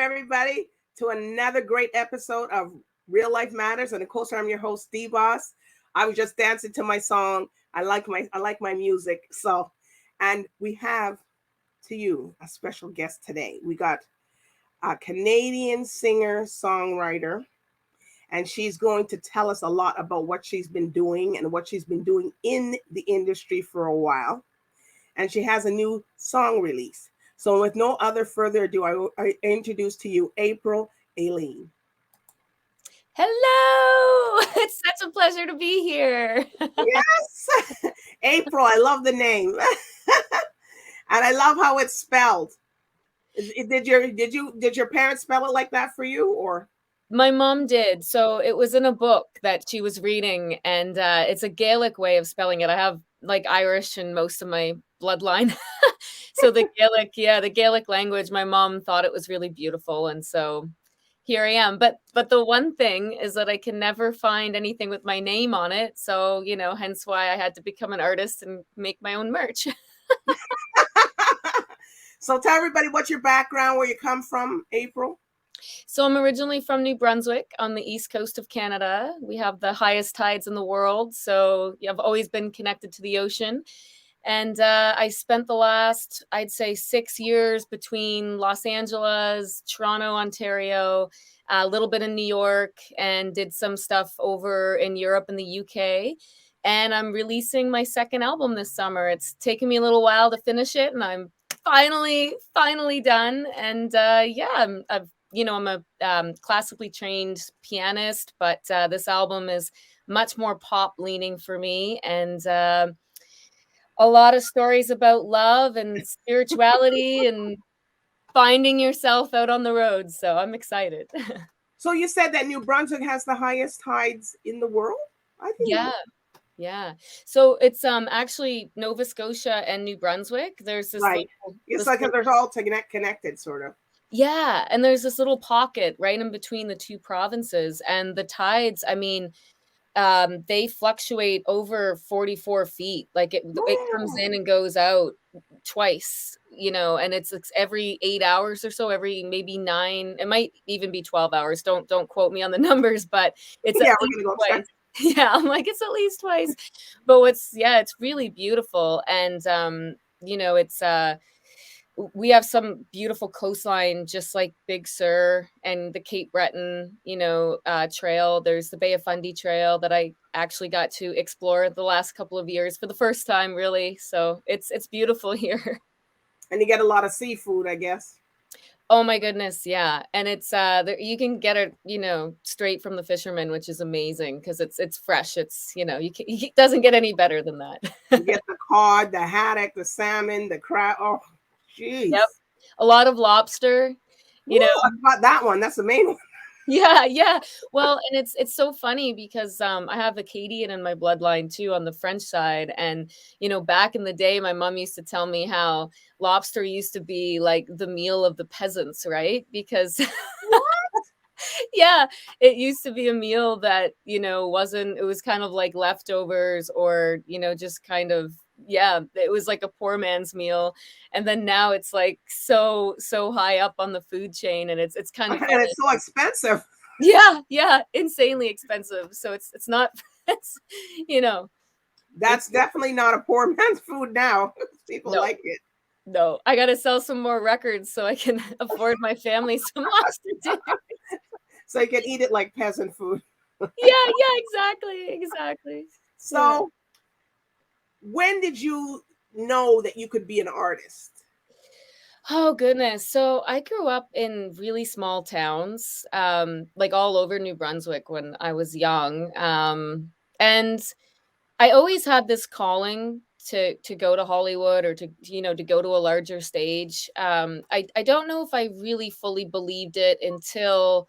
everybody, to another great episode of Real Life Matters. And of course, I'm your host, DBoss. I was just dancing to my song. I like my music. So, and we have to you a special guest today. We got a Canadian singer-songwriter, and she's going to tell us a lot about what she's been doing and what she's been doing in the industry for a while. And she has a new song release. So with no other further ado, I introduce to you APRYLL AILEEN. Hello! It's such a pleasure to be here. Yes, APRYLL. I love the name, and I love how it's spelled. Did your parents spell it like that for you, or? My mom did. So it was in a book that she was reading, and it's a Gaelic way of spelling it. I have like Irish in most of my bloodline. So the Gaelic language, my mom thought it was really beautiful, and so here I am. But the one thing is that I can never find anything with my name on it. So, hence why I had to become an artist and make my own merch. So tell everybody what's your background, where you come from, APRYLL. So I'm originally from New Brunswick on the east coast of Canada. We have the highest tides in the world. So I've always been connected to the ocean. And I spent the last, I'd say, 6 years between Los Angeles, Toronto, Ontario, a little bit in New York, and did some stuff over in Europe and the UK. And I'm releasing my second album this summer. It's taken me a little while to finish it, and I'm finally done. And I'm a classically trained pianist, but this album is much more pop leaning for me, and a lot of stories about love and spirituality and finding yourself out on the road. So I'm excited. So you said that New Brunswick has the highest tides in the world? I think. Yeah. So it's actually Nova Scotia and New Brunswick. There's this right. It's like they're all connected, sort of. Yeah, and there's this little pocket right in between the two provinces, and the tides, I mean, they fluctuate over 44 feet. Like it comes in and goes out twice, and it's every 8 hours or so, every maybe 9, it might even be 12 hours. Don't quote me on the numbers, but it's at least twice. Yeah, I'm like, it's at least twice. But it's really beautiful. And, we have some beautiful coastline, just like Big Sur and the Cape Breton, trail. There's the Bay of Fundy trail that I actually got to explore the last couple of years for the first time, really. So it's beautiful here. And you get a lot of seafood, I guess. Oh my goodness, yeah. And it's you can get it, straight from the fishermen, which is amazing because it's fresh. It's, it doesn't get any better than that. You get the cod, the haddock, the salmon, the crab. Oh, jeez. Yep. A lot of lobster. I got that one. That's the main one. Yeah. Well, and it's so funny because I have Acadian in my bloodline too on the French side. And, back in the day, my mom used to tell me how lobster used to be like the meal of the peasants, right? Because yeah, it used to be a meal that, it was kind of like leftovers or, just kind of, yeah, it was like a poor man's meal. And then now it's like so high up on the food chain, and it's kind of, and it's so expensive. Yeah, insanely expensive. So it's not, that's definitely not a poor man's food now. People like it. No, I got to sell some more records so I can afford my family some lobster dinner. So you can eat it like peasant food. Yeah, exactly. So when did you know that you could be an artist? Oh, goodness. So I grew up in really small towns, like all over New Brunswick when I was young. And I always had this calling to go to Hollywood or to go to a larger stage. I don't know if I really fully believed it until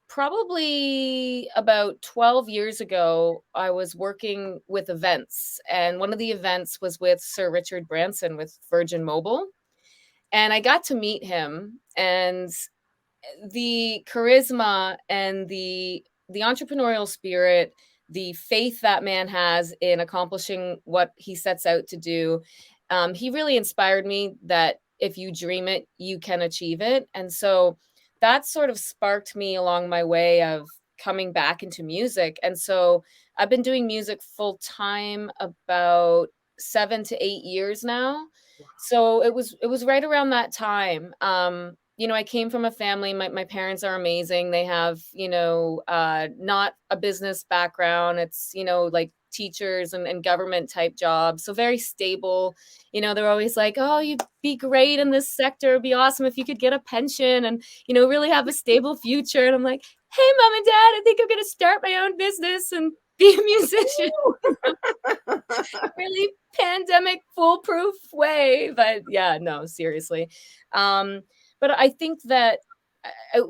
probably about 12 years ago. I was working with events, and one of the events was with Sir Richard Branson with Virgin Mobile. And I got to meet him, and the charisma and the entrepreneurial spirit, the faith that man has in accomplishing what he sets out to do, he really inspired me that if you dream it, you can achieve it. And so that sort of sparked me along my way of coming back into music. And so I've been doing music full time about 7 to 8 years now. So it was right around that time. I came from a family, my parents are amazing. They have, not a business background. It's, like teachers and government type jobs. So very stable. They're always like, "Oh, you'd be great in this sector. It'd be awesome if you could get a pension and, really have a stable future." And I'm like, "Hey, mom and dad, I think I'm going to start my own business and be a musician." Really pandemic foolproof way. But yeah, no, seriously. But I think that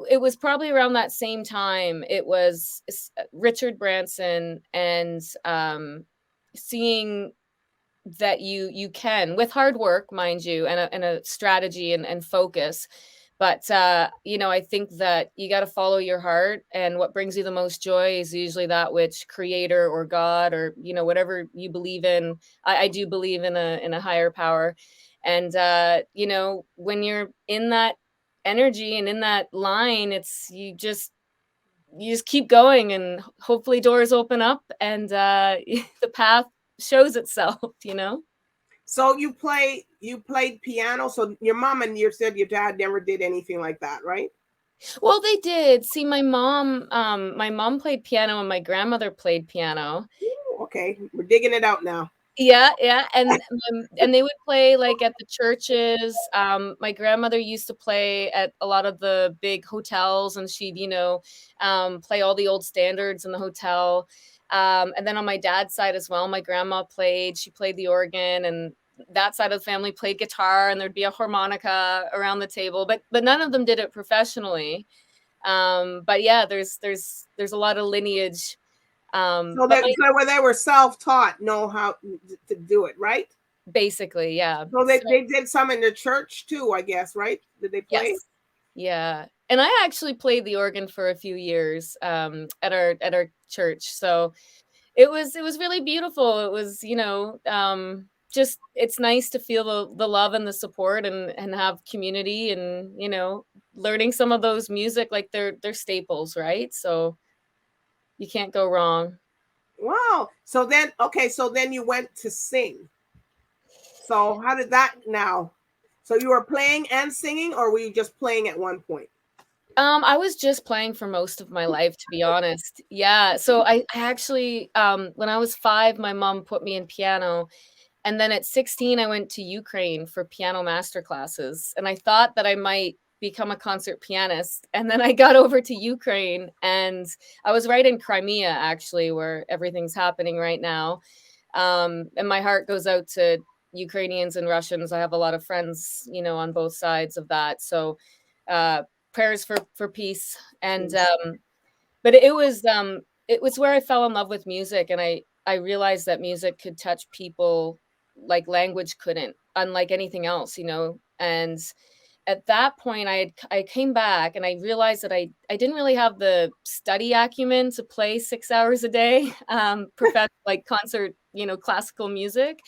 it was probably around that same time. It was Richard Branson, and seeing that you can, with hard work, mind you, and a strategy and focus. But I think that you got to follow your heart, and what brings you the most joy is usually that which creator or God, or whatever you believe in. I do believe in a higher power. And when you're in that energy and in that line, it's you just keep going, and hopefully doors open up, and the path shows itself. So you played piano. So your mom and you said your dad never did anything like that, right? Well, they did. See, my mom played piano and my grandmother played piano. Ooh, okay, we're digging it out now. Yeah, yeah, and they would play, like, at the churches. My grandmother used to play at a lot of the big hotels, and she'd, play all the old standards in the hotel. And then on my dad's side as well, my grandma she played the organ, and that side of the family played guitar, and there'd be a harmonica around the table, but none of them did it professionally. But yeah, there's a lot of lineage. So But that so where they were self-taught, know how to do it, right? basically, yeah. So So they did some in the church too, I guess, right? Did they play? yes. Yeah. And I actually played the organ for a few years, at our church. So it was really beautiful. It was, just it's nice to feel the love and the support, and have community, and, learning some of those music, like they're staples, right? So you can't go wrong. Wow. So then, okay, so then you went to sing. So how did that now? So you were playing and singing, or were you just playing at one point? I was just playing for most of my life, to be honest. Yeah. So I actually, when I was 5, my mom put me in piano. And then at 16, I went to Ukraine for piano master classes. And I thought that I might become a concert pianist. And then I got over to Ukraine, and I was right in Crimea, actually, where everything's happening right now. And my heart goes out to Ukrainians and Russians. I have a lot of friends, on both sides of that. So, uh, prayers for peace. And Yes. but it was where I fell in love with music, and I realized that music could touch people like language couldn't, unlike anything else. And at that point, I came back, and I realized that I didn't really have the study acumen to play 6 hours a day, like concert, classical music.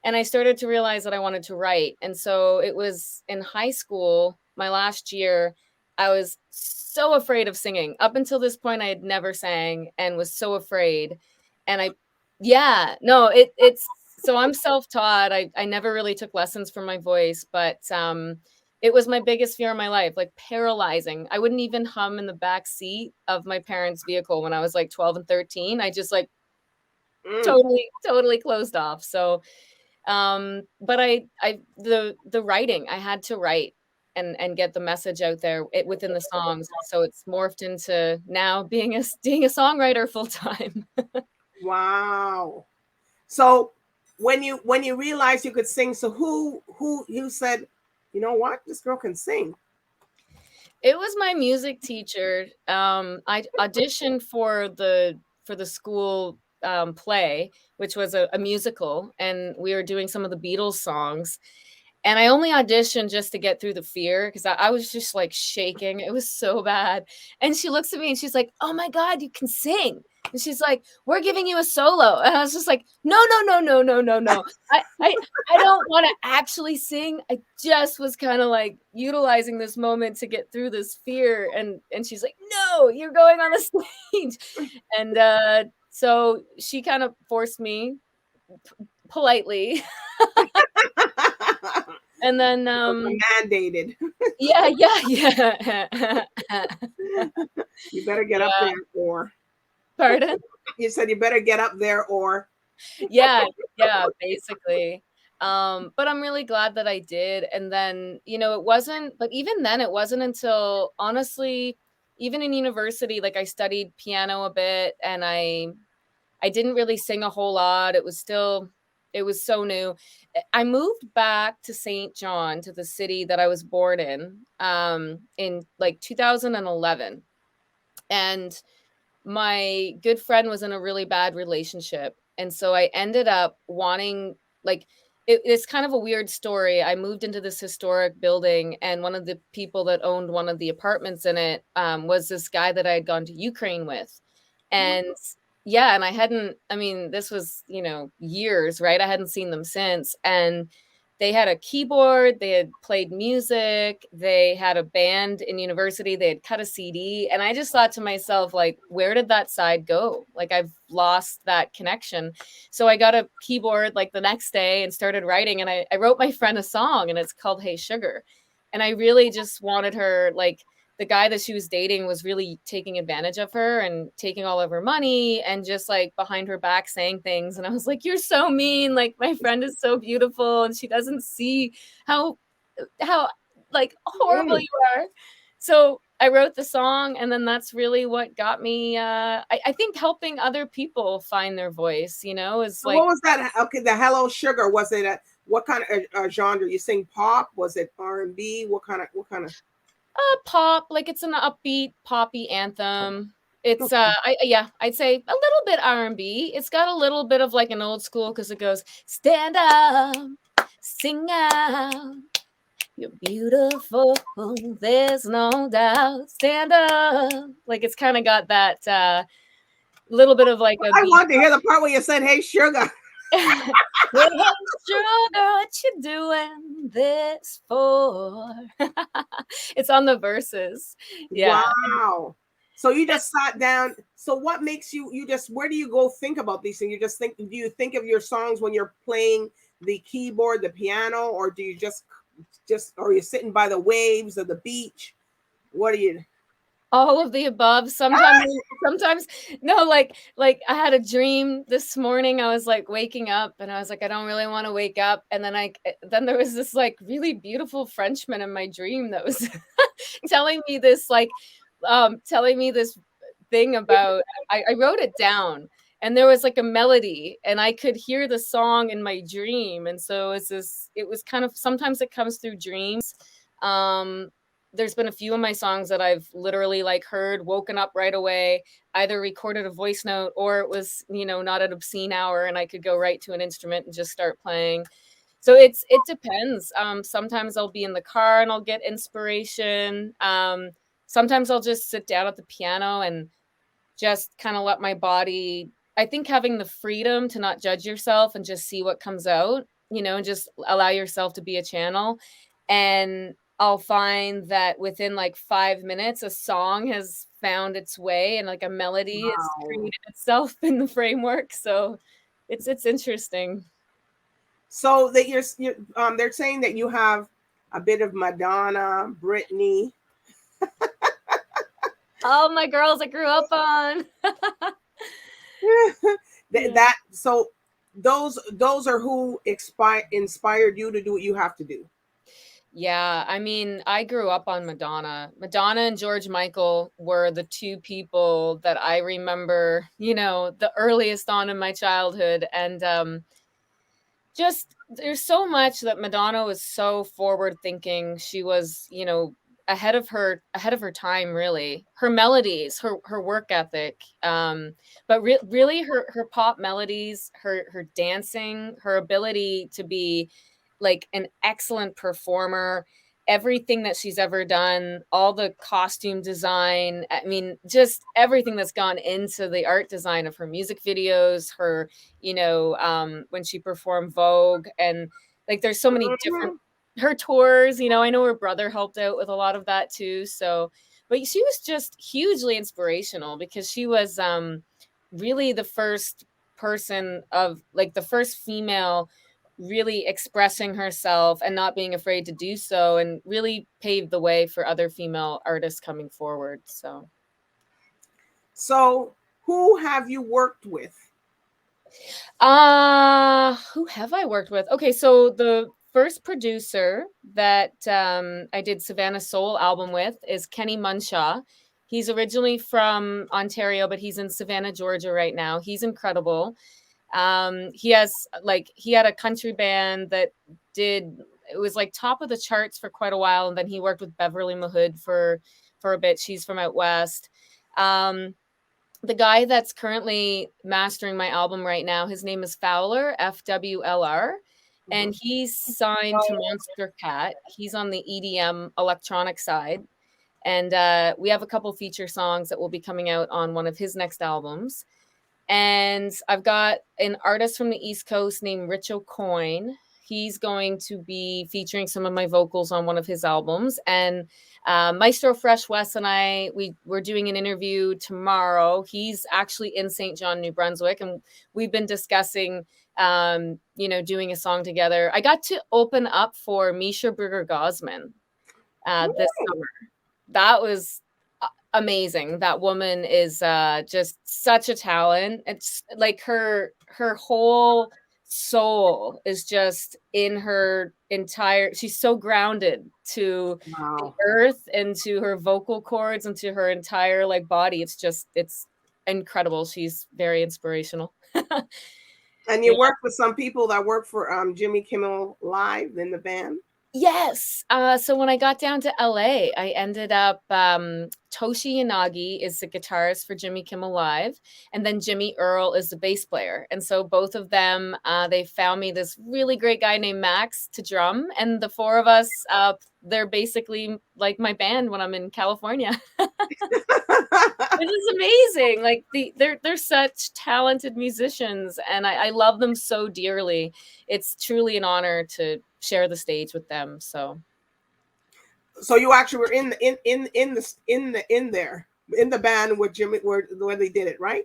And I started to realize that I wanted to write. And so it was in high school, my last year, I was so afraid of singing. Up until this point, I had never sang and was so afraid. And yeah, no, it's so I'm self-taught. I never really took lessons for my voice, but it was my biggest fear in my life, like paralyzing. I wouldn't even hum in the back seat of my parents' vehicle when I was like 12 and 13. I just like Mm. totally closed off. So but the writing, I had to write and get the message out there, within the songs. So it's morphed into now being a songwriter full time. Wow. So when you realized you could sing, so who you said, you know what, this girl can sing. It was my music teacher. I auditioned for the school play, which was a musical, and we were doing some of the Beatles songs. And I only auditioned just to get through the fear, because I was just like shaking. It was so bad. And she looks at me and she's like, "Oh my God, you can sing." And she's like, we're giving you a solo. And I was just like, no, no, no, no, no, no, no. I don't want to actually sing. I just was kind of like utilizing this moment to get through this fear. And she's like, no, you're going on the stage. And so she kind of forced me politely. And then mandated. yeah. You better get up there, or Pardon? you said you better get up there, or Yeah, basically. But I'm really glad that I did. And then, it wasn't, but even then, it wasn't until honestly, even in university, like I studied piano a bit, and I didn't really sing a whole lot. It was so new. I moved back to St. John, to the city that I was born in like 2011. And my good friend was in a really bad relationship. And so I ended up wanting, like, it's kind of a weird story. I moved into this historic building, and one of the people that owned one of the apartments in it was this guy that I had gone to Ukraine with. And yeah, and I mean, this was, years, right? I hadn't seen them since. And they had a keyboard, they had played music, they had a band in university, they had cut a CD. And I just thought to myself, like, where did that side go? Like, I've lost that connection. So I got a keyboard like the next day and started writing. And I wrote my friend a song, and it's called Hey Sugar. And I really just wanted her, like, the guy that she was dating was really taking advantage of her and taking all of her money and just like behind her back saying things. And I was like, you're so mean. Like, my friend is so beautiful and she doesn't see how like horrible you are. So I wrote the song, and then that's really what got me, I think, helping other people find their voice, is so like. what was that? Okay, the Hello Sugar, was it what kind of genre? You sing pop? Was it R&B? What kind of? Pop, like it's an upbeat poppy anthem. It's I'd say a little bit R&B. It's got a little bit of like an old school, because it goes, stand up, sing out, you're beautiful, there's no doubt, stand up. Like, it's kind of got that little bit of like a I beat. wanted to hear the part where you said, "Hey, sugar." Hey, sugar, what you doing this for? It's on the verses. Yeah. Wow. So you just sat down. So what makes you just, where do you go think about these things? You just think, do you think of your songs when you're playing the keyboard, the piano, or do you just or you're sitting by the waves of the beach? What do you? All of the above. Sometimes no, like I had a dream this morning. I was like waking up, and I was like, I don't really want to wake up. And then there was this like really beautiful Frenchman in my dream that was telling me this thing about, I wrote it down, and there was like a melody, and I could hear the song in my dream. And so it was kind of, sometimes it comes through dreams. There's been a few of my songs that I've literally like heard, woken up right away, either recorded a voice note, or it was, not an obscene hour, and I could go right to an instrument and just start playing. So it depends. Sometimes I'll be in the car and I'll get inspiration. Sometimes I'll just sit down at the piano and just kind of let my body, I think having the freedom to not judge yourself and just see what comes out, and just allow yourself to be a channel. And I'll find that within like 5 minutes, a song has found its way, and like a melody has created itself in the framework. So it's interesting. So that they're saying that you have a bit of Madonna, Britney. All my girls I grew up on. So those are who inspired you to do what you have to do. Yeah, I mean, I grew up on Madonna. Madonna and George Michael were the two people that I remember, the earliest on in my childhood. And just, there's so much that Madonna was so forward thinking. She was, ahead of her time, really. Her melodies, her work ethic, but really her pop melodies, her dancing, her ability to be like an excellent performer, everything that she's ever done, all the costume design, I mean, just everything that's gone into the art design of her music videos, her, when she performed Vogue, and like there's so many different Mhm. her tours, I know her brother helped out with a lot of that too. So, but she was just hugely inspirational because she was really the first person of like the first female really expressing herself and not being afraid to do so, and really paved the way for other female artists coming forward. So, who have you worked with? Who have I worked with? Okay, so the first producer that I did Savannah Soul album with is Kenny Munshaw. He's originally from Ontario, but he's in Savannah, Georgia right now. He's incredible. He had a country band that did it was like top of the charts for quite a while, and then he worked with Beverly Mahood for a bit. She's from out west. Um, the guy that's currently mastering my album right now, his name is Fowler, FWLR, and he's signed to Monster Cat. He's on the EDM electronic side. And we have a couple feature songs that will be coming out on one of his next albums. And I've got an artist from the East Coast named Rich O'Coin. He's going to be featuring some of my vocals on one of his albums. And Maestro Fresh West and we're doing an interview tomorrow. He's actually in St. John, New Brunswick, and we've been discussing, doing a song together. I got to open up for Misha Brugger-Gosman this summer. That was amazing. That woman is just such a talent. It's like her whole soul is just in her entire, she's so grounded to the earth and to her vocal cords and to her entire like body. It's incredible. She's very inspirational. And you work with some people that work for Jimmy Kimmel Live in the band? Yes. So when I got down to LA, I ended up Toshi Yanagi is the guitarist for Jimmy Kimmel Live, and then Jimmy Earl is the bass player. And so both of them, they found me this really great guy named Max to drum, and the four of us, they're basically like my band when I'm in California. Which is amazing. Like they're such talented musicians, and I love them so dearly. It's truly an honor to share the stage with them. So you actually were in the band with Jimmy where they did it, right?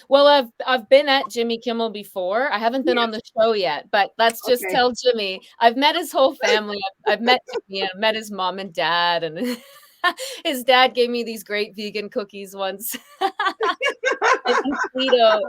Well, I've been at Jimmy Kimmel before. I haven't been on the show yet, but let's just Okay. tell Jimmy. I've met his whole family. I've met Jimmy. I've met his mom and dad, and his dad gave me these great vegan cookies once. And Cleto,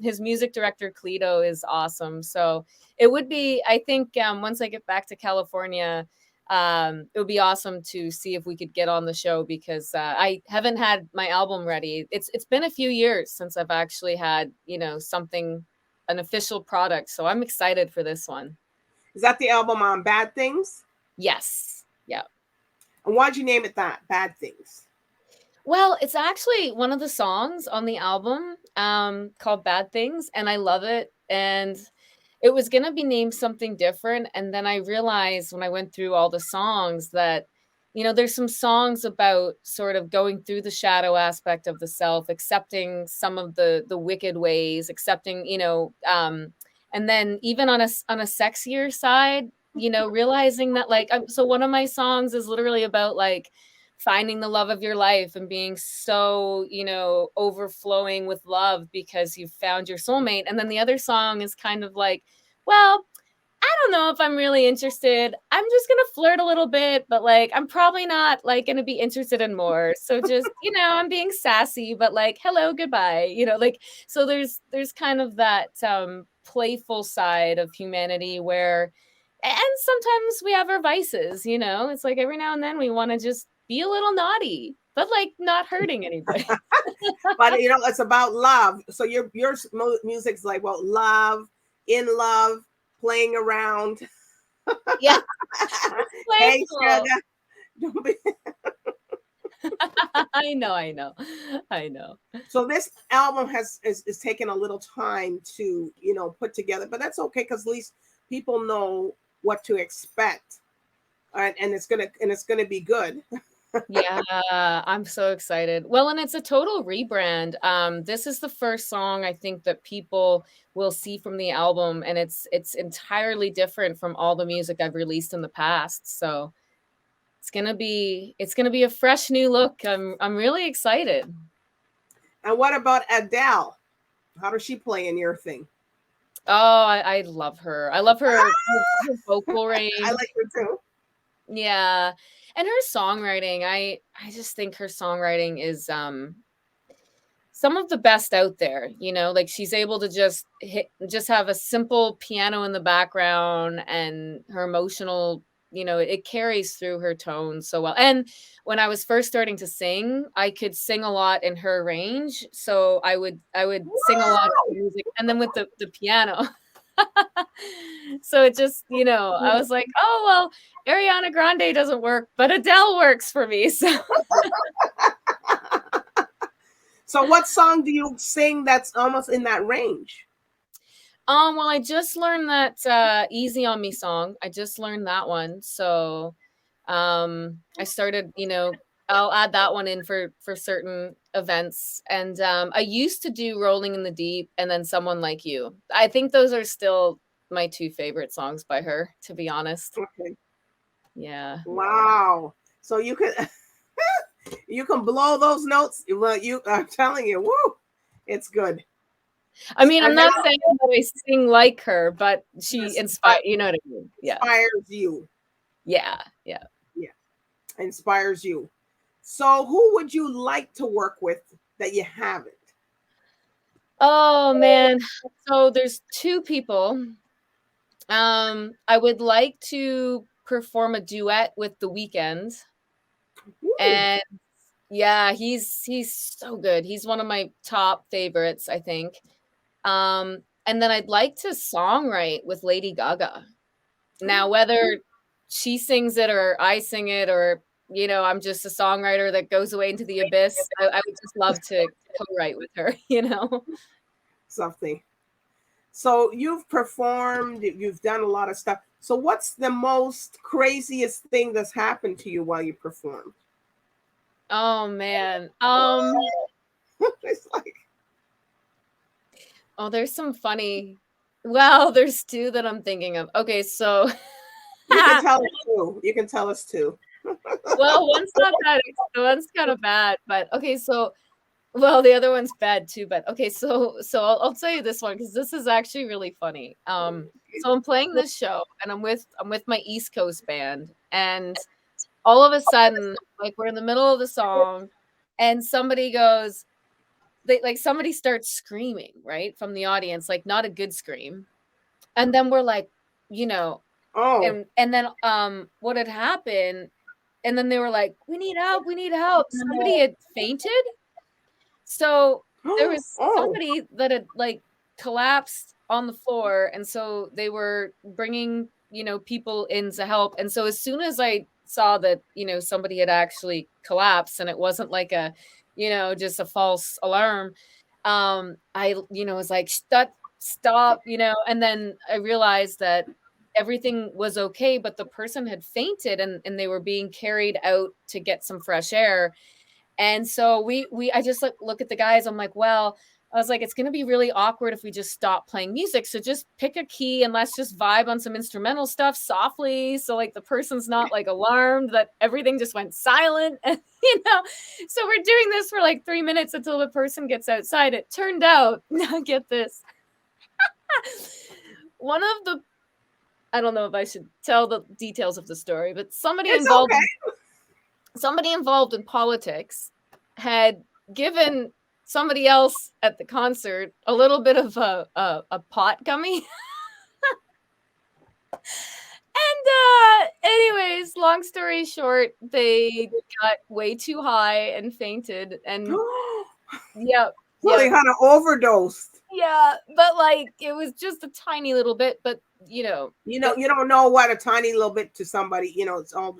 his music director Cleto is awesome. So it would be, I think, once I get back to California, it would be awesome to see if we could get on the show, because I haven't had my album ready. It's been a few years since I've actually had, something, an official product. So I'm excited for this one. Is that the album on Bad Things? Yes. Yeah. And why'd you name it that, Bad Things? Well, it's actually one of the songs on the album called Bad Things, and I love it. And it was going to be named something different. And then I realized when I went through all the songs that, there's some songs about sort of going through the shadow aspect of the self, accepting some of the wicked ways, accepting, and then even on a sexier side, realizing that like, so one of my songs is literally about like finding the love of your life and being so, overflowing with love because you've found your soulmate. And then the other song is kind of like, well, I don't know if I'm really interested. I'm just going to flirt a little bit, but like, I'm probably not like going to be interested in more. So just, I'm being sassy, but like, hello, goodbye, like, so there's kind of that playful side of humanity where, and sometimes we have our vices, it's like every now and then we want to just be a little naughty, but like not hurting anybody. But it's about love. So your music's like, well, love, in love, playing around. Yeah. Hey, sugar. Don't be... I know. So this album is taken a little time to put together, but that's okay because at least people know what to expect and it's gonna be good. Yeah, I'm so excited. Well, and it's a total rebrand. This is the first song I think that people will see from the album, and it's entirely different from all the music I've released in the past. So it's gonna be a fresh new look. I'm really excited. And what about Adele? How does she play in your thing? Oh, I love her. I love her vocal I range. like her too. Yeah. And her songwriting, I just think her songwriting is some of the best out there, like she's able to just have a simple piano in the background, and her emotional, it carries through her tone so well. And when I was first starting to sing, I could sing a lot in her range, so I would sing a lot of Wow! her music, and then with the piano. So it just, I was like, oh well, Ariana Grande doesn't work, but Adele works for me. So So what song do you sing that's almost in that range? well, I just learned that Easy on Me song. I just learned that one. So I started, I'll add that one in for certain events. And I used to do Rolling in the Deep and then Someone Like You. I think those are still my two favorite songs by her, to be honest. Okay. Yeah. Wow. So you can you can blow those notes. Well, I'm telling you, woo, it's good. I mean, I'm And not saying that I sing like her, but she inspired, you know what I mean? Yeah. Inspires you. Yeah. Yeah. Yeah. Inspires you. So who would you like to work with that you haven't? Oh man. So there's two people. I would like to perform a duet with The Weeknd. Ooh. And yeah, he's so good. He's one of my top favorites, I think. And then I'd like to songwrite with Lady Gaga. Now, whether she sings it or I sing it, or I'm just a songwriter that goes away into the abyss, I would just love to co-write with her, Something. So you've performed, you've done a lot of stuff. So what's the most craziest thing that's happened to you while you performed? Oh man. It's like Oh, there's some funny. Well, there's two that I'm thinking of. Okay, so you can tell us too. You can tell us too. well, one's not bad. One's kind of bad, but okay. So, well, the other one's bad too. But okay, so I'll tell you this one because this is actually really funny. So I'm playing this show, and I'm with my East Coast band, and all of a sudden, like we're in the middle of the song, and somebody goes, somebody starts screaming right from the audience, like not a good scream, and then we're like, Oh, and then what had happened. And then they were like, we need help. We need help. Somebody had fainted. So there was oh, somebody that had like collapsed on the floor. And so they were bringing, people in to help. And so as soon as I saw that, somebody had actually collapsed and it wasn't like a, just a false alarm, I, was like, stop, and then I realized that everything was okay, but the person had fainted and they were being carried out to get some fresh air. And so I just look at the guys. I'm like, well, I was like, it's going to be really awkward if we just stop playing music. So just pick a key and let's just vibe on some instrumental stuff softly. So like the person's not like alarmed that everything just went silent. And, so we're doing this for like 3 minutes until the person gets outside. It turned out, now get this. One of the I don't know if I should tell the details of the story, but somebody involved in politics had given somebody else at the concert a little bit of a pot gummy. And anyways, long story short, they got way too high and fainted. And yeah. So they kind of overdosed. Yeah, but like it was just a tiny little bit, but you don't know what a tiny little bit to somebody, it's all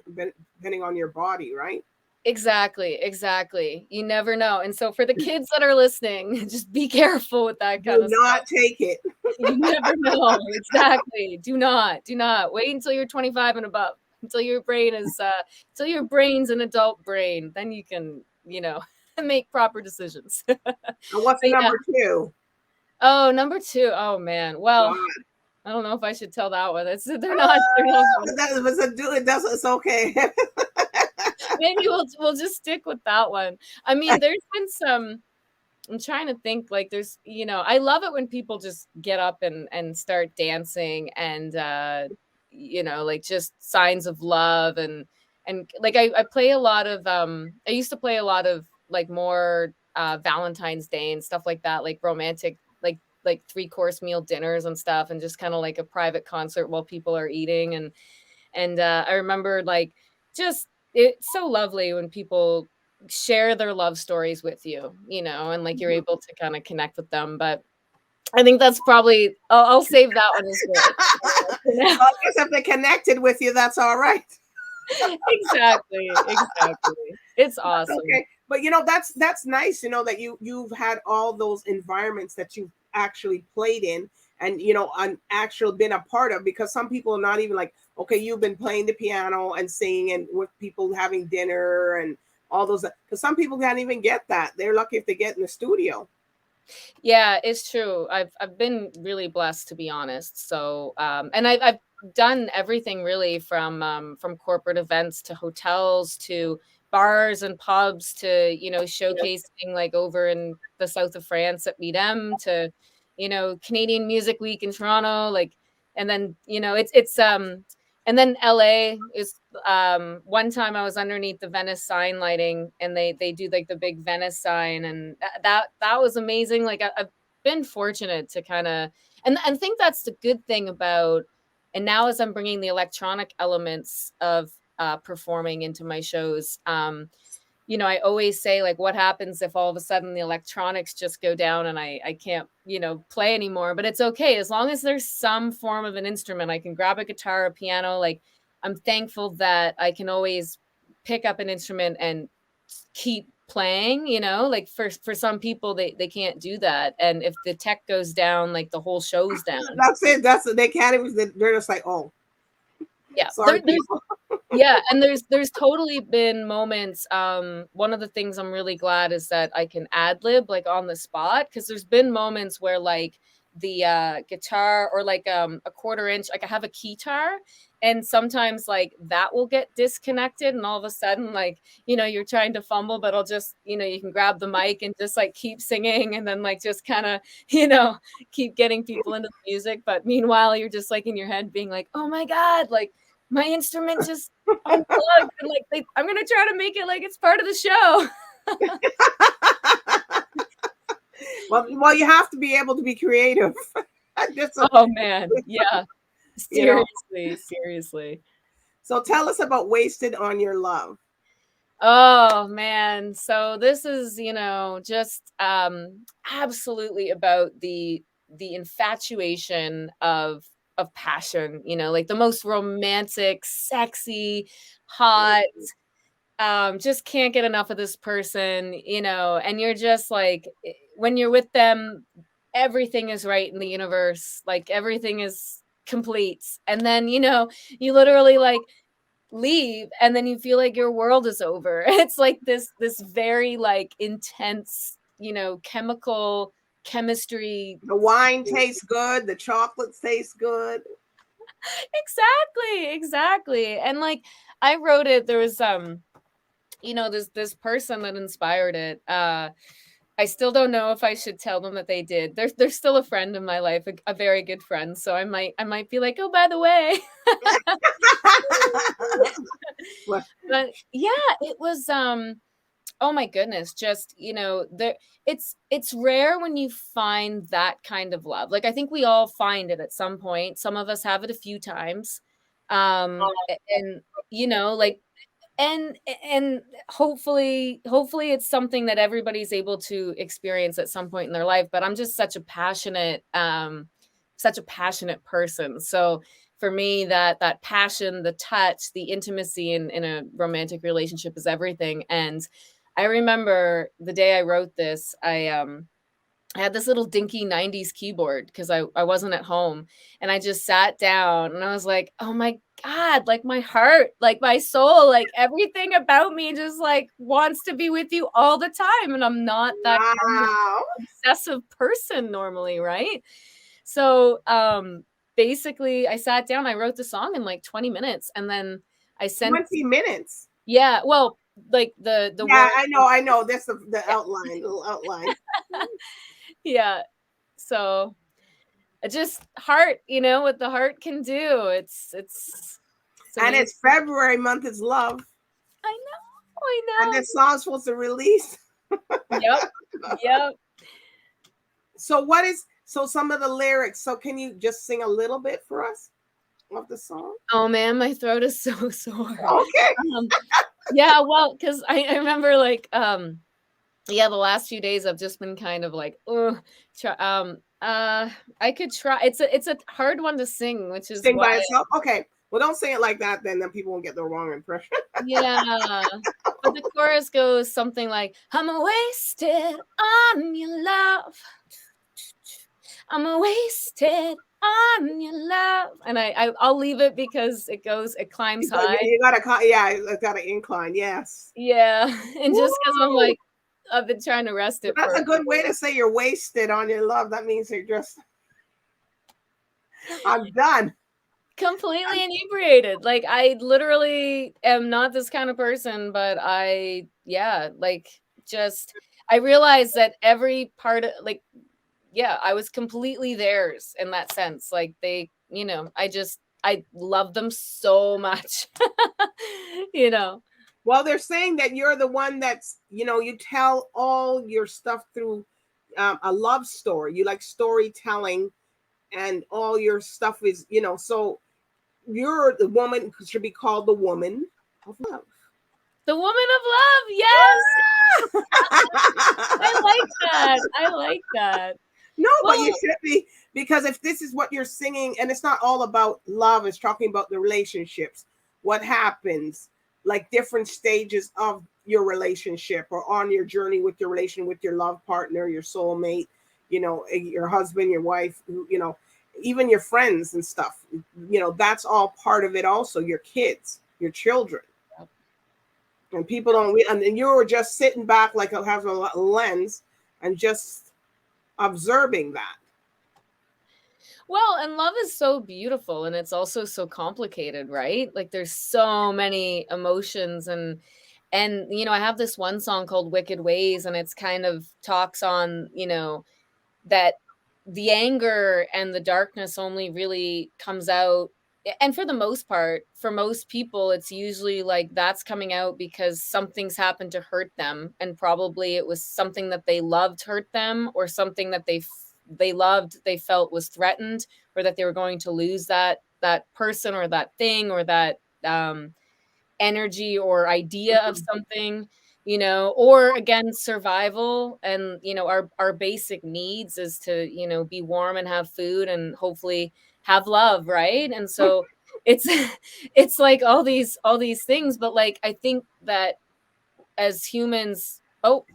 depending on your body, right? Exactly. You never know. And so for the kids that are listening, just be careful with that kind of stuff. Do not take it. You never know. Exactly. Do not. Wait until you're 25 and above. until your brain's an adult brain, then you can, make proper decisions. And what's But yeah. number two? Oh, number two. Oh man. Well, God. I don't know if I should tell that one. They're not fun. It's okay. Maybe we'll just stick with that one. I mean, there's been some. I'm trying to think, like, there's, I love it when people just get up and start dancing and like just signs of love and like I play a lot of I used to play a lot of like more Valentine's Day and stuff like that, like romantic, like 3-course meal dinners and stuff, and just kind of like a private concert while people are eating. And I remember, like, just it's so lovely when people share their love stories with you, and like you're able to kind of connect with them. But I think that's probably I'll save that one as well. Well, I guess if they connected with you, that's all right. Exactly. It's awesome. Okay. But that's nice, that you've had all those environments that you've actually played in and actually been a part of, because some people are not even like, okay, you've been playing the piano and singing and with people having dinner and all those, because some people can't even get that. They're lucky if they get in the studio. Yeah, it's true. I've been really blessed, to be honest. So and I've done everything really from corporate events to hotels to bars and pubs to showcasing like over in the south of France at Meet-em to Canadian Music Week in Toronto, like, and then it's and then LA is one time I was underneath the Venice sign lighting and they do like the big Venice sign, and that was amazing. Like I've been fortunate to kind of and think that's the good thing about, and now as I'm bringing the electronic elements of performing into my shows, I always say, like, what happens if all of a sudden the electronics just go down and I can't, play anymore? But it's okay. As long as there's some form of an instrument, I can grab a guitar, a piano. Like, I'm thankful that I can always pick up an instrument and keep playing, like for some people, they can't do that. And if the tech goes down, like the whole show's down. That's it. They can't even, they're just like, oh, yeah. Sorry, Yeah, and there's totally been moments. One of the things I'm really glad is that I can ad lib like on the spot, because there's been moments where like the guitar or like a 1/4 inch, like I have a keytar, and sometimes like that will get disconnected, and all of a sudden like you're trying to fumble, but I'll just you can grab the mic and just like keep singing, and then like just kind of keep getting people into the music. But meanwhile, you're just like in your head being like, oh my god, like my instrument just unplugged, and like I'm gonna try to make it like it's part of the show. well, you have to be able to be creative. Oh man, yeah. Seriously. So tell us about Wasted on Your Love. Oh man, so this is just absolutely about the infatuation of passion, like the most romantic, sexy, hot, just can't get enough of this person, and you're just like, when you're with them, everything is right in the universe, like everything is complete. And then you literally like leave, and then you feel like your world is over. It's like this very like intense chemistry. The wine tastes good, the chocolates taste good. Exactly. And like I wrote it, there was this person that inspired it. I still don't know if I should tell them that they did. They're still a friend in my life, a very good friend. So I might be like, oh, by the way. But yeah, it was oh my goodness, just there, it's rare when you find that kind of love. Like I think we all find it at some point. Some of us have it a few times. And like and hopefully it's something that everybody's able to experience at some point in their life. But I'm just such a passionate person. So for me, that passion, the touch, the intimacy in a romantic relationship is everything. And I remember the day I wrote this, I had this little dinky 90s keyboard because I wasn't at home, and I just sat down and I was like, oh my God, like my heart, like my soul, like everything about me just like wants to be with you all the time. And I'm not that kind of Wow. obsessive person normally, right? So basically I sat down, I wrote the song in like 20 minutes, and then I sent 20 minutes. yeah, well, like the Yeah, word I know. That's the outline, little outline. yeah. So just heart, you know what the heart can do. It's And amazing. it's February, month is love. I And know. this song's supposed to release. Yep. Yep. So some of the lyrics. So can you just sing a little bit for us of the song? Oh man, my throat is so sore. Okay. Yeah, well, because I remember like yeah, the last few days I've just been kind of like, oh, I could try. It's a hard one to sing, which is Sing why. by itself? Okay. Well, don't sing it like that, then people won't get the wrong impression. Yeah. But the chorus goes something like, I'm wasted on your love. I'm wasted on your love. And I'll leave it because it climbs high. You gotta, yeah, it's got an incline, yes. Yeah. And just because I'm Woo! like, I've been trying to rest it That's for a good way to say you're wasted on your love. That means you're just, I'm done. completely inebriated. Like I literally am not this kind of person, but yeah, like just I realized that every part of like yeah, I was completely theirs in that sense. Like they, I love them so much. you know. Well, they're saying that you're the one that's, you tell all your stuff through a love story. You like storytelling, and all your stuff is, so you're the woman, should be called the woman of love. The woman of love, yes. I like that. I like that. No, but you Well, should be, because if this is what you're singing, and it's not all about love, it's talking about the relationships, what happens, like different stages of your relationship or on your journey with your relation with your love partner, your soulmate, your husband, your wife, even your friends and stuff. That's all part of it. Also, your kids, your children. And people don't, and you were just sitting back like having a lens and just observing that. well, and love is so beautiful and it's also so complicated, right? Like there's so many emotions and I have this one song called Wicked Ways, and it's kind of talks on, that the anger and the darkness only really comes out, and for the most part, for most people, it's usually like that's coming out because something's happened to hurt them, and probably it was something that they loved hurt them, or something that they loved they felt was threatened, or that they were going to lose that person or that thing or that energy or idea of something, or again, survival. And our basic needs is to be warm and have food and hopefully have love, right? And so it's it's like all these things, but like I think that as humans, oh,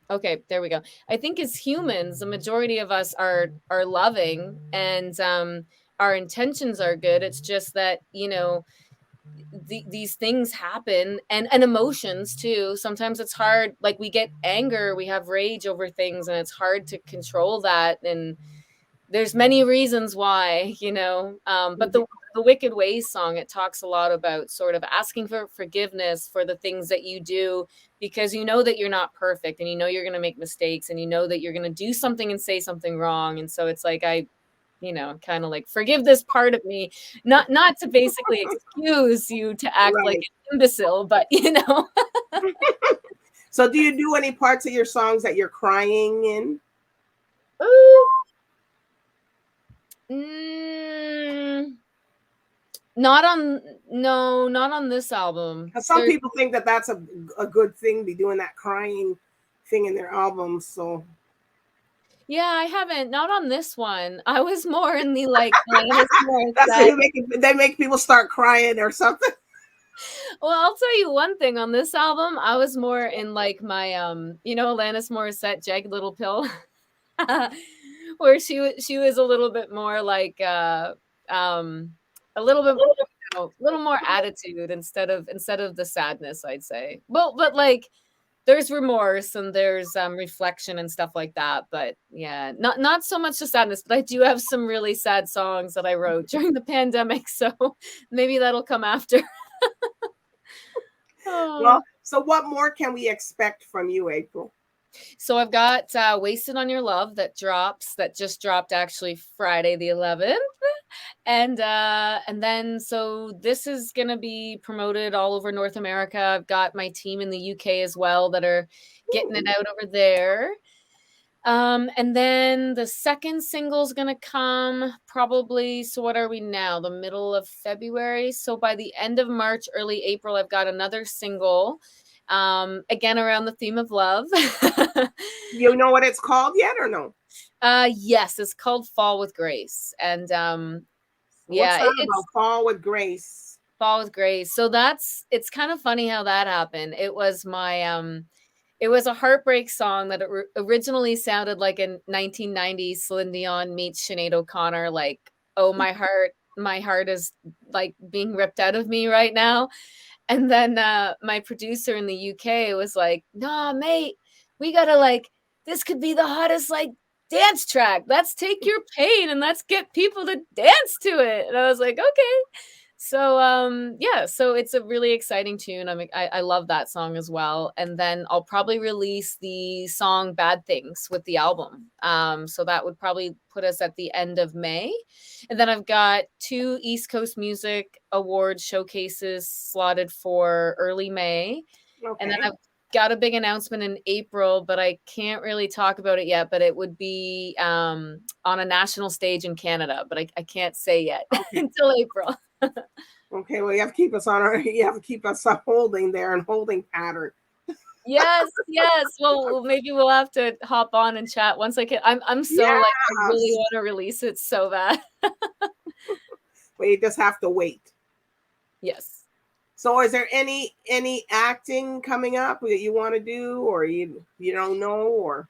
okay, there we go. I think as humans, the majority of us are loving, and our intentions are good. It's just that these things happen, and emotions too. Sometimes it's hard, like we get anger, we have rage over things, and it's hard to control that. And there's many reasons why, but the Wicked Ways song, it talks a lot about sort of asking for forgiveness for the things that you do, because you know that you're not perfect, and you're going to make mistakes, and that you're going to do something and say something wrong. And so it's like kind of like forgive this part of me, not to basically excuse you to act like Right. an imbecile, but So do you do any parts of your songs that you're crying in? Not on this album. Some people think that that's a good thing, be doing that crying thing in their albums. So yeah, I haven't. Not on this one. I was more in the like. that's how they make people start crying or something. Well, I'll tell you one thing. On this album, I was more in like my Alanis Morissette, Jagged Little Pill. where she was a little bit more like a little bit, a little more attitude instead of the sadness, I'd say. Well, but like there's remorse and there's reflection and stuff like that, but yeah, not so much the sadness, but I do have some really sad songs that I wrote during the pandemic, so maybe that'll come after. Well, so what more can we expect from you, April? So I've got Wasted on Your Love that just dropped actually Friday the 11th. And then so this is gonna be promoted all over North America. I've got my team in the UK as well that are getting it out over there. And then the second single is gonna come probably, so what are we now? The middle of February. So by the end of March, early April, I've got another single. Again around the theme of love. You know what it's called yet or no? Yes, it's called Fall with Grace. And yeah, it's about Fall with Grace. Fall with Grace. So it's kind of funny how that happened. It was my it was a heartbreak song that originally sounded like a 1990s Celine Dion meets Sinead O'Connor, like, oh, my heart is like being ripped out of me right now. And then my producer in the UK was like, nah, mate, we gotta like, this could be the hottest like dance track. Let's take your pain and let's get people to dance to it. And I was like, okay. So yeah, so it's a really exciting tune. I love that song as well. And then I'll probably release the song Bad Things with the album. So that would probably put us at the end of May. And then I've got 2 East Coast Music Awards showcases slotted for early May. Okay. And then I've got a big announcement in April, but I can't really talk about it yet, but it would be on a national stage in Canada, but I can't say yet until April. Okay, well, you have to keep us holding there and holding pattern. Yes. Well, maybe we'll have to hop on and chat once I can. I'm so like, I really want to release it so bad. Well, you just have to wait. Yes. So is there any acting coming up that you want to do, or you don't know, or?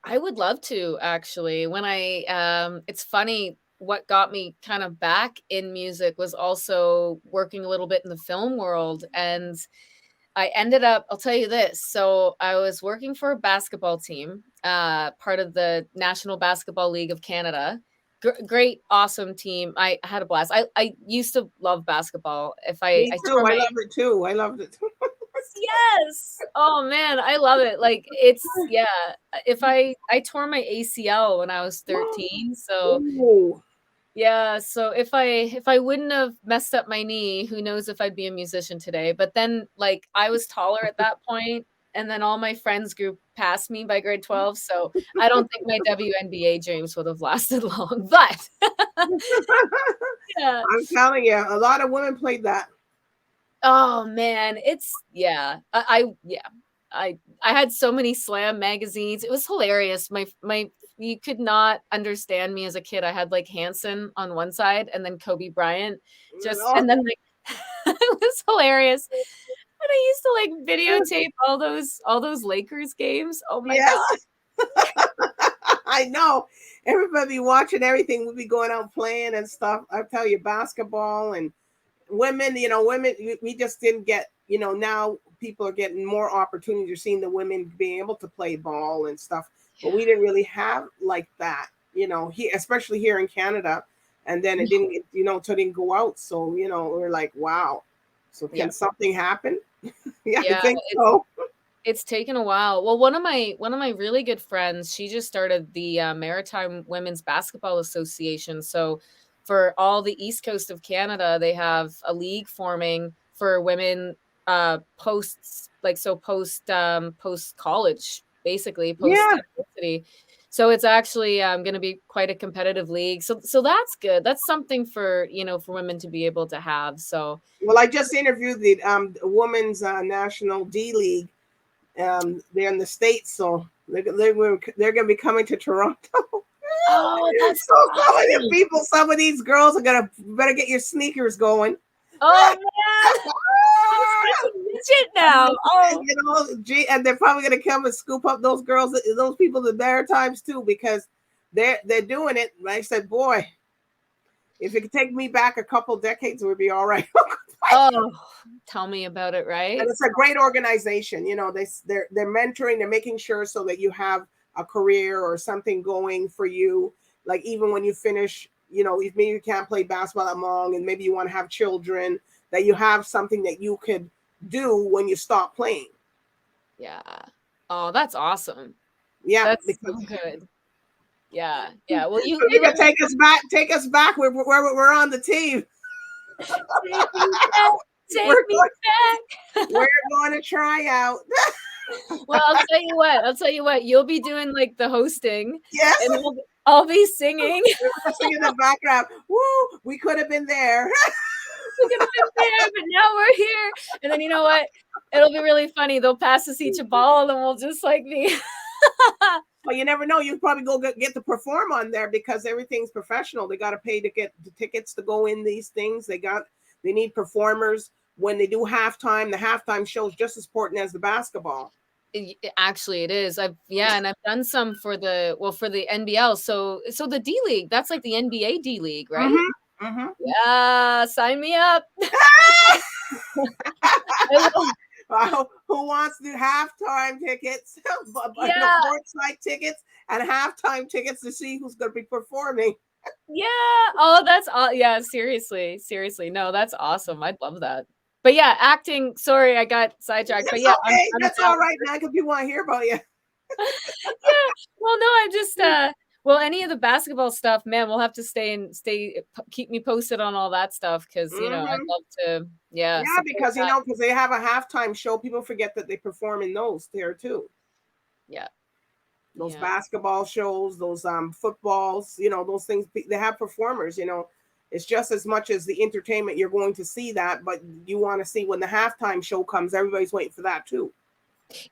I would love to, actually. When it's funny, what got me kind of back in music was also working a little bit in the film world. And I ended up, I'll tell you this. So I was working for a basketball team, part of the National Basketball League of Canada. Great, awesome team. I had a blast. I used to love basketball. Me too. I loved it too. I loved it too. Yes. Oh man, I love it. Like it's if I tore my ACL when I was 13. So ooh. Yeah, so if I wouldn't have messed up my knee, who knows if I'd be a musician today. But then like I was taller at that point, and then all my friends grew past me by grade 12. So I don't think my WNBA dreams would have lasted long. But yeah. I'm telling you, a lot of women played that. Oh man, it's I had so many slam magazines. It was hilarious. My you could not understand me as a kid. I had like Hanson on one side and then Kobe Bryant and then like it was hilarious. And I used to like videotape all those Lakers games. Oh my God. I know. Everybody watching everything. We'd be going out playing and stuff. I tell you, basketball and women, we just didn't get, now people are getting more opportunities. You're seeing the women being able to play ball and stuff. But we didn't really have like that, especially here in Canada. And then it didn't, it didn't go out. So, we're like, wow. So can something happen? I think so. It's taken a while. Well, one of my really good friends, she just started the Maritime Women's Basketball Association. So for all the East Coast of Canada, they have a league forming for women post college, basically post university. So it's actually going to be quite a competitive league. So that's good. That's something for for women to be able to have. So well, I just interviewed the Women's National D League. They're in the States, so they're going to be coming to Toronto. Oh, that's so some of these girls are better get your sneakers going. Oh man. such a midget now. Oh, you know, and they're probably gonna come and scoop up those girls, those people in Maritimes too, because they're doing it. Like I said, boy, if it could take me back a couple decades, it would be all right. oh, tell me about it, right? And it's a great organization. You know, they're mentoring, they're making sure so that you have a career or something going for you. Like even when you finish, you know, if maybe you can't play basketball that long and maybe you want to have children, that you have something that you could do when you stop playing. Yeah. Oh, that's awesome. Yeah, That's because so good. Yeah, yeah. Well, you can take us back. We're on the team. take me back. Take me back. We're going to try out. Well, I'll tell you what. You'll be doing like the hosting. Yes. And I'll be singing. We're singing in the background. Woo! We could have been there. We could have been there, but now we're here. And then you know what? It'll be really funny. They'll pass us each a ball, and we'll just like be. Well, you never know. You probably go get to perform on there because everything's professional. They got to pay to get the tickets to go in these things. They need performers when they do halftime. The halftime show is just as important as the basketball. Actually, it is. I've done some for the NBL. So the D League, that's like the NBA D League, right? Mm-hmm. Mm-hmm. Yeah, sign me up. Who wants to do halftime tickets, Yeah. courtside tickets, and halftime tickets to see who's going to be performing? Yeah. Oh, that's yeah. Seriously. No, that's awesome. I'd love that. But yeah, acting. Sorry, I got sidetracked. But yeah, okay. That's all right, man. Because people want to hear about you. Yeah. Well, no, I'm just well, any of the basketball stuff, man, we'll have to keep me posted on all that stuff because you know I'd love to. Yeah. Yeah, because because they have a halftime show. People forget that they perform in those there too. Yeah. Those basketball shows, those footballs, those things, they have performers, it's just as much as the entertainment. You're going to see that, but you want to see when the halftime show comes, everybody's waiting for that too.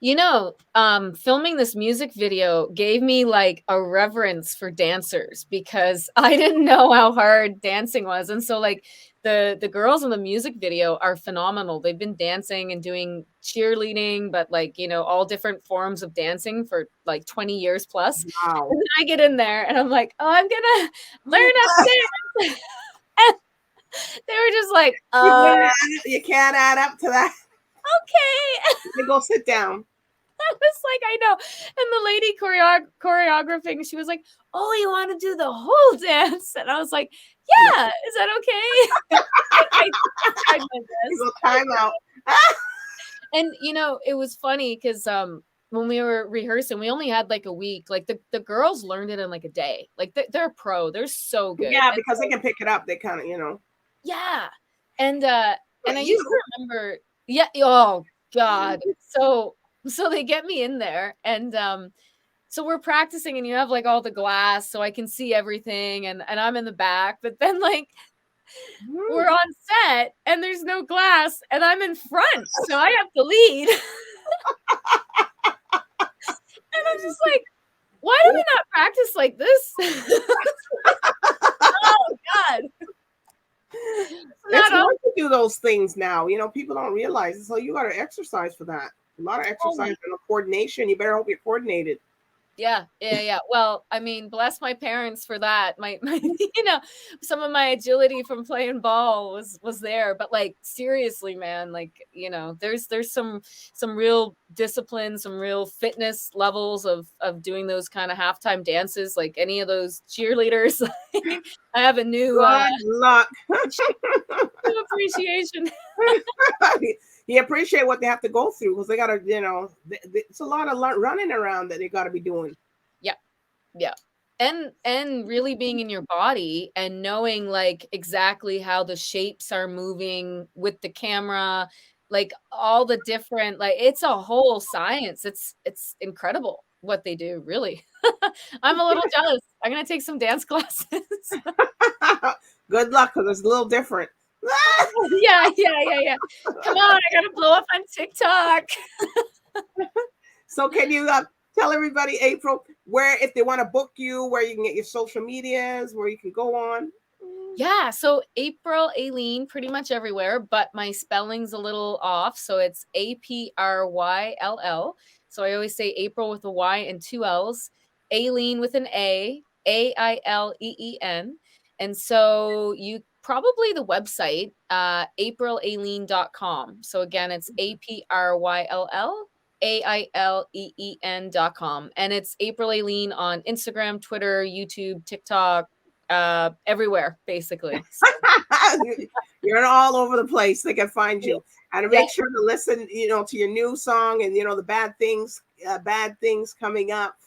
Filming this music video gave me like a reverence for dancers because I didn't know how hard dancing was. And so like the girls in the music video are phenomenal. They've been dancing and doing cheerleading, but like, all different forms of dancing for like 20 years plus. Wow. And then I get in there and I'm like, oh, I'm gonna learn how to dance. And they were just like, you can't add up to that. Okay. You go sit down. I was like, I know. And the lady choreographing, she was like, oh, you want to do the whole dance? And I was like, yeah, is that okay? I tried my best. Time out. And, it was funny because when we were rehearsing, we only had like a week. Like the girls learned it in like a day. Like they're pro. They're so good. Yeah, because they can pick it up. They kind of, Yeah. And I used to remember, yeah. Oh, God. So they get me in there and so we're practicing and you have like all the glass so I can see everything and I'm in the back, but then like we're on set and there's no glass and I'm in front, so I have to lead. And I'm just like, why do we not practice like this? Oh God. It's hard to do those things now. People don't realize it. So you got to exercise for that. A lot of exercise and coordination. You better hope you're coordinated. Yeah. Well, I mean, bless my parents for that. My some of my agility from playing ball was there, but like seriously, man, like there's some real discipline, some real fitness levels of doing those kind of halftime dances. Like any of those cheerleaders, I have a new luck, new appreciation. You appreciate what they have to go through because they got to, it's a lot of running around that they got to be doing. Yeah. And really being in your body and knowing like exactly how the shapes are moving with the camera, like all the different, like it's a whole science. It's incredible what they do, really. I'm a little jealous. I'm going to take some dance classes. Good luck because it's a little different. Yeah. Come on, I gotta blow up on TikTok. So can you tell everybody, April, where if they want to book you, where you can get your social medias, where you can go on? Yeah, so April Aileen pretty much everywhere, but my spelling's a little off, so it's APRYLL. So I always say April with a Y and 2 L's, Aileen with an A, AILEEN. And so you probably the website, apryllaileen.com. So again, it's APRYLL AILEEN.com. And it's April Aileen on Instagram, Twitter, YouTube, TikTok, everywhere basically. You're all over the place. They can find you, and to Yeah. make sure to listen, to your new song, and the bad things coming up,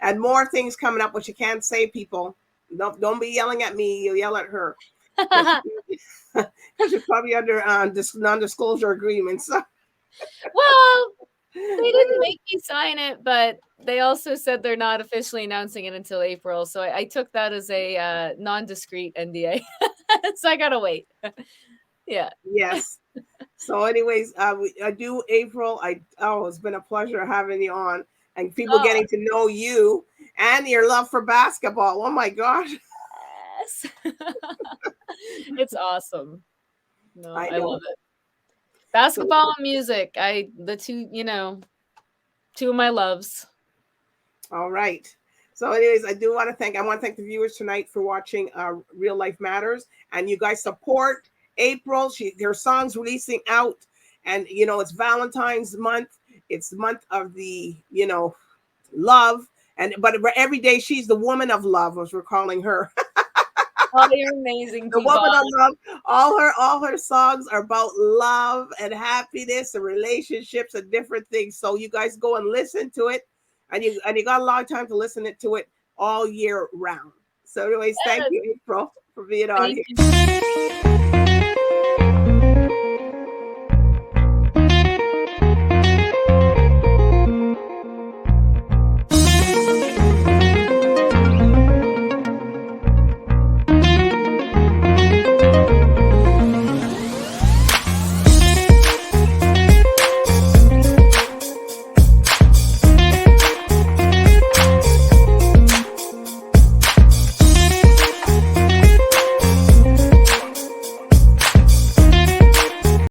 and more things coming up, which you can't say. People, don't be yelling at me. You yell at her because you're probably under non-disclosure agreements. Well, they didn't make me sign it, but they also said they're not officially announcing it until April. So I took that as a non-discreet NDA. So I gotta wait. Yeah. Yes. So, anyways, I do April. It's been a pleasure having you on, and people getting to know you and your love for basketball. Oh my gosh. Yes. It's awesome. No, I love it. Basketball and music. The two of my loves. All right. So, anyways, I want to thank the viewers tonight for watching Real Life Matters, and you guys support April. Her song's releasing out, and it's Valentine's month. It's the month of the love, but every day she's the woman of love, as we're calling her. Oh, you're amazing. The woman of love. All her songs are about love and happiness and relationships and different things. So you guys go and listen to it, and you got a lot of time to listen to it all year round. So, anyways, thank you, April, for being on here.